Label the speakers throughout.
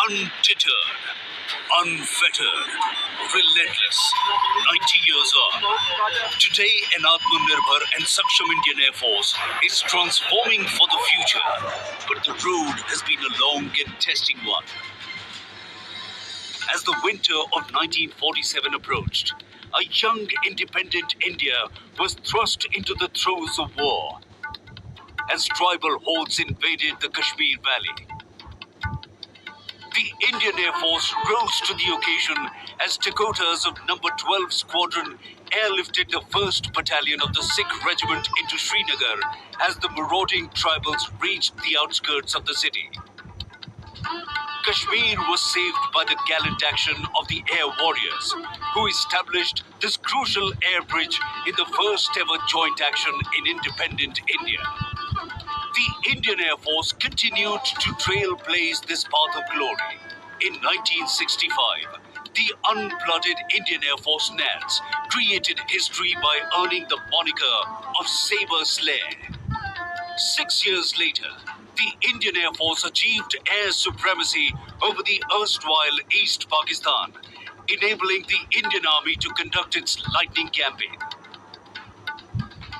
Speaker 1: Undeterred, unfettered, relentless, 90 years on. Today, an Atmanirbhar and Saksham Indian Air Force is transforming for the future. But the road has been a long and testing one. As the winter of 1947 approached, a young independent India was thrust into the throes of war as tribal hordes invaded the Kashmir Valley. The Indian Air Force rose to the occasion as Dakotas of No. 12 Squadron airlifted the 1st Battalion of the Sikh Regiment into Srinagar as the marauding tribals reached the outskirts of the city. Kashmir was saved by the gallant action of the Air Warriors, who established this crucial air bridge in the first ever joint action in independent India. The Indian Air Force continued to trailblaze this path of glory. In 1965, the unblooded Indian Air Force NADS created history by earning the moniker of Saber Slayer. 6 years later, the Indian Air Force achieved air supremacy over the erstwhile East Pakistan, enabling the Indian Army to conduct its lightning campaign.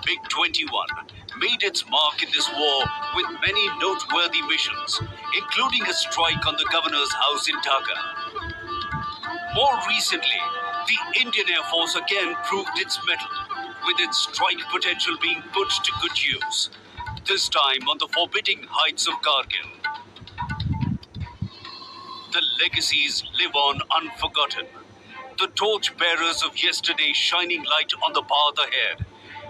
Speaker 1: MiG-21 made its mark in this war with many noteworthy missions, including a strike on the governor's house in Dhaka. More recently, the Indian Air Force again proved its mettle, with its strike potential being put to good use, this time on the forbidding heights of Kargil. The legacies live on unforgotten. The torch-bearers of yesterday shining light on the path ahead.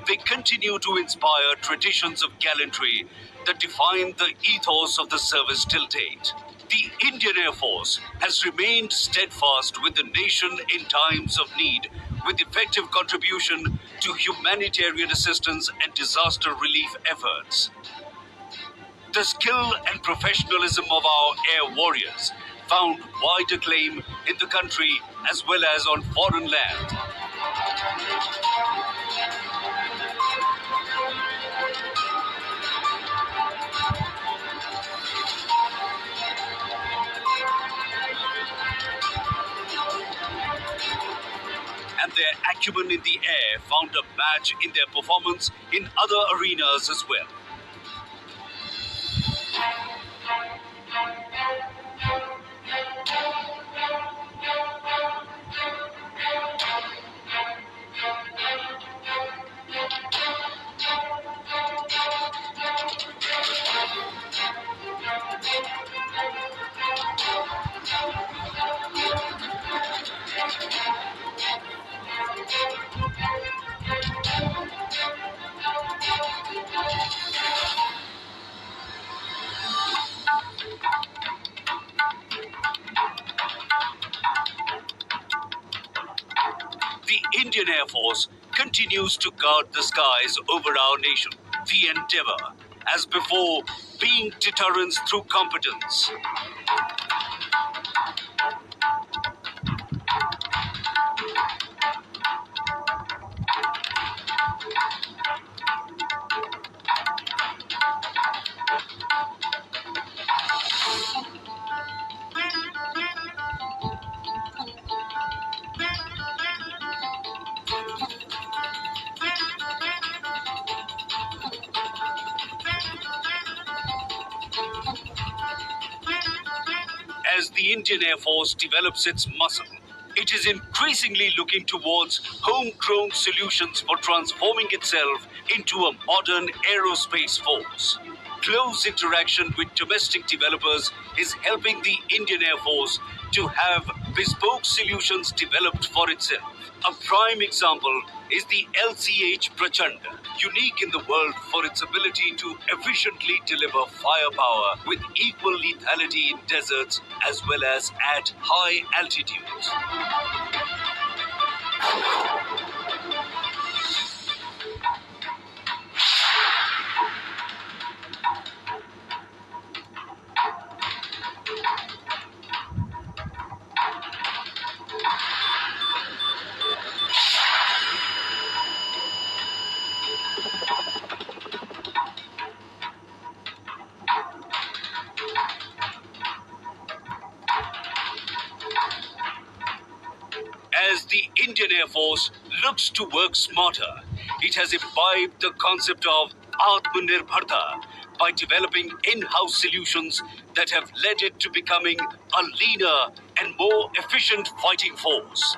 Speaker 1: They continue to inspire traditions of gallantry that define the ethos of the service till date. The Indian Air Force has remained steadfast with the nation in times of need, with effective contribution to humanitarian assistance and disaster relief efforts. The skill and professionalism of our air warriors found wide acclaim in the country as well as on foreign land. And their acumen in the air found a match in their performance in other arenas as well. The Indian Air Force continues to guard the skies over our nation. We endeavor, as before, being deterrents through competence. As the Indian Air Force develops its muscle, it is increasingly looking towards homegrown solutions for transforming itself into a modern aerospace force. Close interaction with domestic developers is helping the Indian Air Force to have bespoke solutions developed for itself. A prime example is the LCH Prachanda, unique in the world for its ability to efficiently deliver firepower with equal lethality in deserts as well as at high altitudes. Indian Air Force looks to work smarter. It has imbibed the concept of aatmanirbharbharat by developing in-house solutions that have led it to becoming a leaner and more efficient fighting force.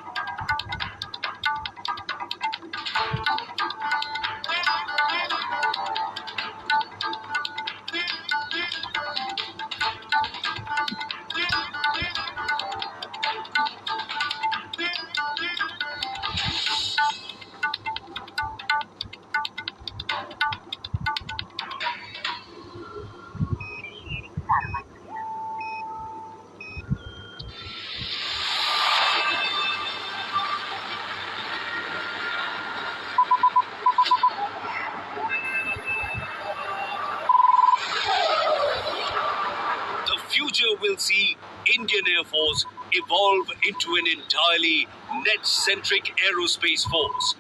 Speaker 1: The future will see Indian Air Force evolve into an entirely net-centric aerospace force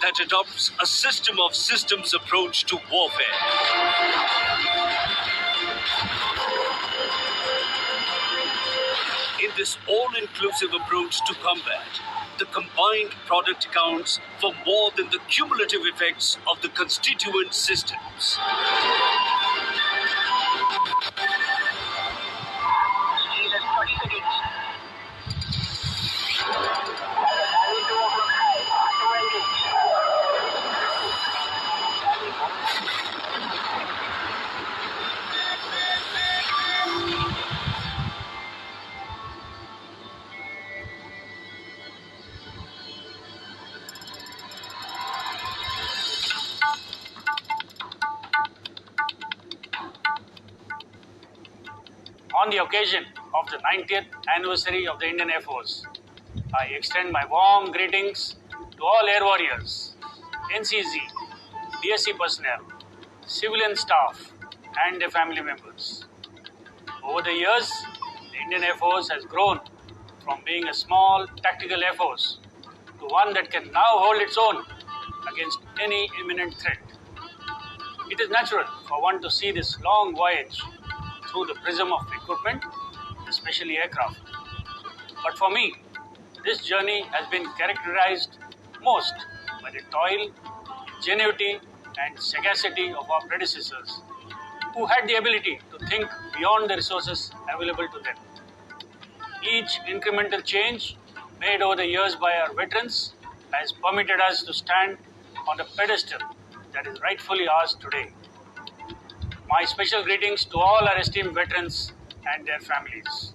Speaker 1: that adopts a system of systems approach to warfare. In this all-inclusive approach to combat, the combined product accounts for more than the cumulative effects of the constituent systems.
Speaker 2: On the occasion of the 90th anniversary of the Indian Air Force, I extend my warm greetings to all Air Warriors, NCZ, DSC personnel, civilian staff, and their family members. Over the years, the Indian Air Force has grown from being a small tactical air force to one that can now hold its own against any imminent threat. It is natural for one to see this long voyage through the prism of equipment, especially aircraft. But for me, this journey has been characterized most by the toil, ingenuity, and sagacity of our predecessors, who had the ability to think beyond the resources available to them. Each incremental change made over the years by our veterans has permitted us to stand on the pedestal that is rightfully ours today. My special greetings to all our esteemed veterans and their families.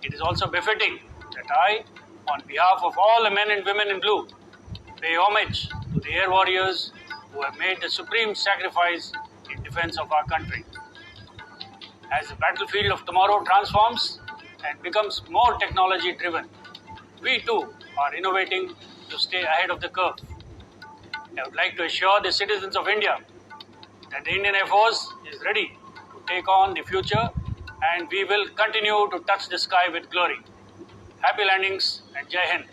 Speaker 2: It is also befitting that I, on behalf of all the men and women in blue, pay homage to the air warriors who have made the supreme sacrifice in defense of our country. As the battlefield of tomorrow transforms and becomes more technology-driven, we too are innovating to stay ahead of the curve. I would like to assure the citizens of India that the Indian Air Force is ready to take on the future, and we will continue to touch the sky with glory. Happy landings and Jai Hind.